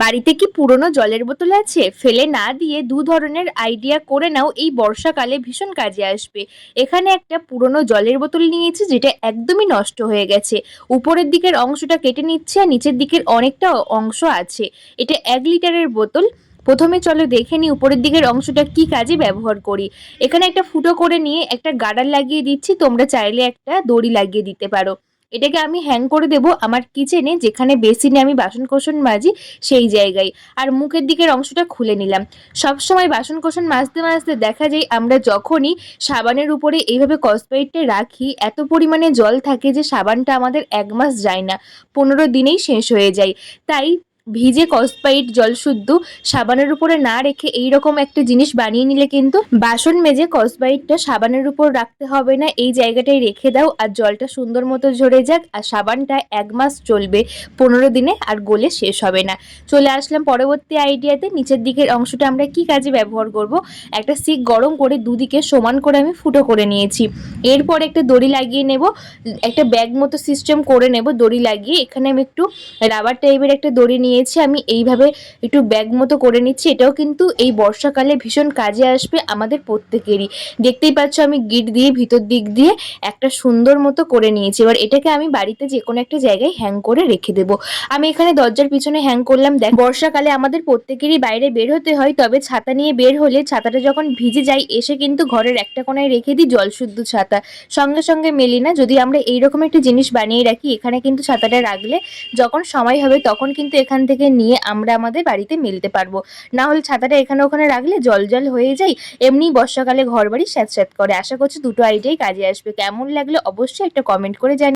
বাড়িতে কি পুরনো জলের বোতল আছে? ফেলে না দিয়ে দু ধরনের আইডিয়া করে নাও, এই বর্ষাকালে ভীষণ কাজে আসবে। এখানে একটা পুরনো জলের বোতল নিয়েছি যেটা একদমই নষ্ট হয়ে গেছে। উপরের দিকের অংশটা কেটে নিচ্ছে আর নিচের দিকের অনেকটা অংশ আছে। এটা 1 লিটারের বোতল। প্রথমে চলো দেখে নিই উপরের দিকের অংশটা কি কাজে ব্যবহার করি। এখানে একটা ফুটো করে নিয়ে একটা গার্ডার লাগিয়ে দিচ্ছি, তোমরা চাইলে একটা দড়ি লাগিয়ে দিতে পারো। এটাকে আমি হ্যাং করে দেবো আমার কিচেনে, যেখানে বেসিনে আমি বাসন কোসন মাজি সেই জায়গায়। আর মুখের দিকের অংশটা খুলে নিলাম। সবসময় বাসন কোসন মাজতে মাজতে দেখা যায় আমরা যখনই সাবানের উপরে এইভাবে কসব্রাইটটা রাখি, এত পরিমাণে জল থাকে যে সাবানটা আমাদের 1 মাস যায় না, 15 দিনেই শেষ হয়ে যায়। তাই ভিজে কসব্রাইট জল শুদ্ধ সাবানের উপরে না রেখে এইরকম একটা জিনিস বানিয়ে নিলে কিন্তু বাসন মেজে কসব্রাইটটা সাবানের উপর রাখতে হবে না, এই জায়গাটায় রেখে দাও আর জলটা সুন্দর মতো ঝরে যাক আর সাবানটা 1 মাস চলবে, 15 দিনে আর গলে শেষ হবে না। চলে আসলাম পরবর্তী আইডিয়াতে। নিচের দিকের অংশটা আমরা কি কাজে ব্যবহার করব। একটা সিক গরম করে দুদিকে সমান করে আমি ফুটো করে নিয়েছি। এরপর একটা দড়ি লাগিয়ে নেব, একটা ব্যাগ মতো সিস্টেম করে নেব দড়ি লাগিয়ে। এখানে আমি একটু রাবার টাইপের একটা দড়ি নিয়েছি, আমি এইভাবে একটু ব্যাগ মতো করে নিচ্ছি। এটাও কিন্তু এই বর্ষাকালে ভীষণ কাজে আসবে আমাদের প্রত্যেকেরই। দেখতেই পাচ্ছ আমি গিট দিয়ে ভিতর দিক দিয়ে একটা সুন্দর মতো করে নিয়েছি। এবার এটাকে আমি বাড়িতে যে কোনো একটা জায়গায় হ্যাং করে রেখে দেবো। আমি এখানে দরজার পিছনে হ্যাং করলাম। দেখ, বর্ষাকালে আমাদের প্রত্যেকেরই বাইরে বের হতে হয়, তবে ছাতা নিয়ে বের হলে ছাতাটা যখন ভিজে যায় এসে কিন্তু ঘরের একটা কোনায় রেখে দিই জলশুদ্ধ ছাতা, সঙ্গে সঙ্গে মেলি না। যদি আমরা এইরকম একটা জিনিস বানিয়ে রাখি, এখানে কিন্তু ছাতাটা রাখলে যখন সময় হবে তখন কিন্তু এখান থেকে নিয়ে আমরা আমাদের বাড়িতে মেলতে পারবো। না হলে ছাতাটা এখানে ওখানে রাখলে জল জল হয়ে যায়, এমনি বর্ষাকালে ঘর বাড়ি স্যাঁতস্যাঁত করে। আশা করছি দুটো আইডিয়াই কাজে আসবে। কেমন লাগলে অবশ্যই একটা কমেন্ট করে জানি।